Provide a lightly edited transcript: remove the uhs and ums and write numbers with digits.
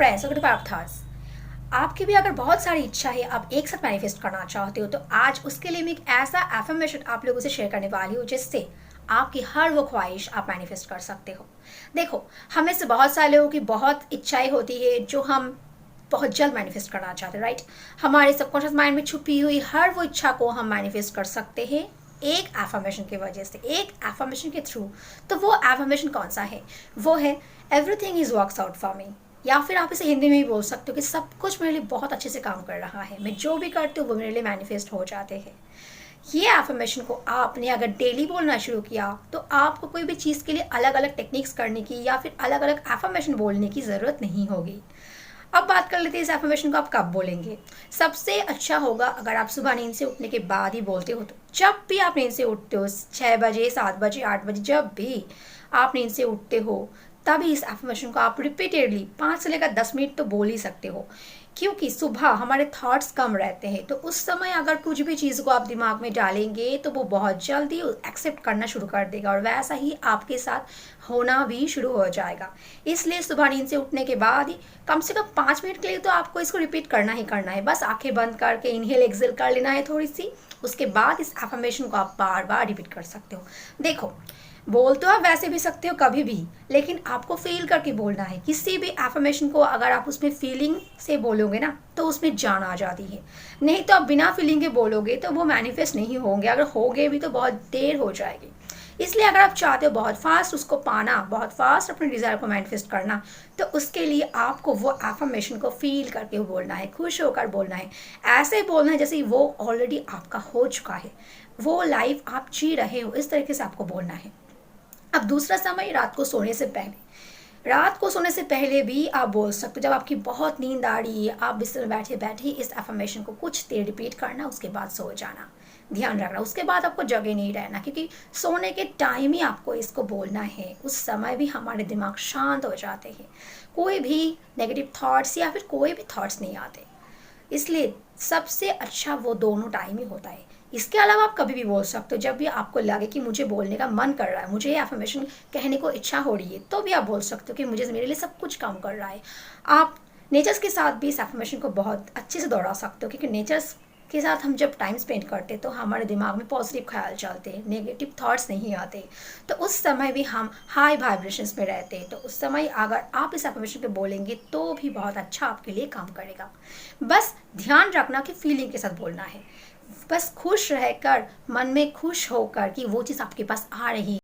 Friends, welcome to पार्थास। आपकी भी अगर बहुत सारी इच्छा है, आप एक साथ मैनिफेस्ट करना चाहते हो, तो आज उसके लिए मैं एक ऐसा एफर्मेशन आप लोगों से शेयर करने वाली हूँ जिससे आपकी हर वो ख्वाहिश आप मैनिफेस्ट कर सकते हो। देखो, हमें से बहुत सारे लोगों की बहुत इच्छाएं होती है जो हम बहुत जल्द मैनिफेस्ट करना चाहते हैं, राइट। हमारे सबकॉन्शियस माइंड में छुपी हुई हर वो इच्छा को हम मैनिफेस्ट कर सकते हैं एक एफर्मेशन की वजह से, एक एफर्मेशन के थ्रू। तो वो एफर्मेशन कौन सा है? वो है everything is works out for me. या फिर आप इसे हिंदी में भी बोल सकते हो कि सब कुछ मेरे लिए बहुत अच्छे से काम कर रहा है, मैं जो भी करती हूँ वो मेरे लिए मैनिफेस्ट हो जाते हैं। ये एफर्मेशन को आपने अगर डेली बोलना शुरू किया तो आपको कोई भी चीज़ के लिए अलग अलग टेक्निक्स करने की या फिर अलग अलग एफर्मेशन बोलने की ज़रूरत नहीं होगी। अब बात कर लेते हैं इस एफर्मेशन को आप कब बोलेंगे। सबसे अच्छा होगा अगर आप सुबह नींद से उठने के बाद ही बोलते हो। तो जब भी आप नींद से उठते हो, 6 बजे, 7 बजे, 8 बजे, जब भी आप नींद से उठते हो, तभी इस एफर्मेशन को आप रिपीटेडली 5 से लेकर 10 मिनट तो बोल ही सकते हो। क्योंकि सुबह हमारे थॉट्स कम रहते हैं, तो उस समय अगर कुछ भी चीज़ को आप दिमाग में डालेंगे तो वो बहुत जल्दी एक्सेप्ट करना शुरू कर देगा और वैसा ही आपके साथ होना भी शुरू हो जाएगा। इसलिए सुबह नींद से उठने के बाद ही कम से कम 5 मिनट के लिए तो आपको इसको रिपीट करना ही करना है। बस आंखें बंद करके इनहेल एक्सेल कर लेना है थोड़ी सी, उसके बाद इस एफर्मेशन को आप बार बार रिपीट कर सकते हो। देखो, बोल तो आप वैसे भी सकते हो कभी भी, लेकिन आपको फील करके बोलना है। किसी भी एफर्मेशन को अगर आप उसमें फीलिंग से बोलोगे ना तो उसमें जान आ जाती है। नहीं तो आप बिना फीलिंग के बोलोगे तो वो मैनिफेस्ट नहीं होंगे, अगर होंगे भी तो बहुत देर हो जाएगी। इसलिए अगर आप चाहते हो बहुत फास्ट उसको पाना, बहुत फास्ट अपने डिज़ायर को मैनिफेस्ट करना, तो उसके लिए आपको वो एफर्मेशन को फील करके बोलना है, खुश होकर बोलना है। ऐसे बोलना है जैसे वो ऑलरेडी आपका हो चुका है, वो लाइफ आप जी रहे हो, इस तरीके से आपको बोलना है। अब दूसरा समय, रात को सोने से पहले। रात को सोने से पहले भी आप बोल सकते हो। जब आपकी बहुत नींद आ रही है, आप बिस्तर में बैठे बैठे इस एफर्मेशन को कुछ देर रिपीट करना, उसके बाद सो जाना। ध्यान रखना उसके बाद आपको जगे नहीं रहना, क्योंकि सोने के टाइम ही आपको इसको बोलना है। उस समय भी हमारे दिमाग शांत हो जाते हैं, कोई भी नेगेटिव थॉट्स या फिर कोई भी थॉट्स नहीं आते। इसलिए सबसे अच्छा वो दोनों टाइम ही होता है। इसके अलावा आप कभी भी बोल सकते हो, जब भी आपको लगे कि मुझे बोलने का मन कर रहा है, मुझे ये एफर्मेशन कहने को इच्छा हो रही है, तो भी आप बोल सकते हो कि मुझे, मेरे लिए सब कुछ काम कर रहा है। आप नेचर्स के साथ भी इस एफर्मेशन को बहुत अच्छे से दोहरा सकते हो, क्योंकि नेचर्स के साथ हम जब टाइम स्पेंड करते हैं तो हमारे दिमाग में पॉजिटिव ख्याल चलते हैं, नेगेटिव थॉट्स नहीं आते। तो उस समय भी हम हाई वाइब्रेशंस में रहते हैं। तो उस समय अगर आप इस एफर्मेशन पे बोलेंगे तो भी बहुत अच्छा आपके लिए काम करेगा। बस ध्यान रखना कि फीलिंग के साथ बोलना है, बस खुश रहकर, मन में खुश होकर कि वो चीज़ आपके पास आ रही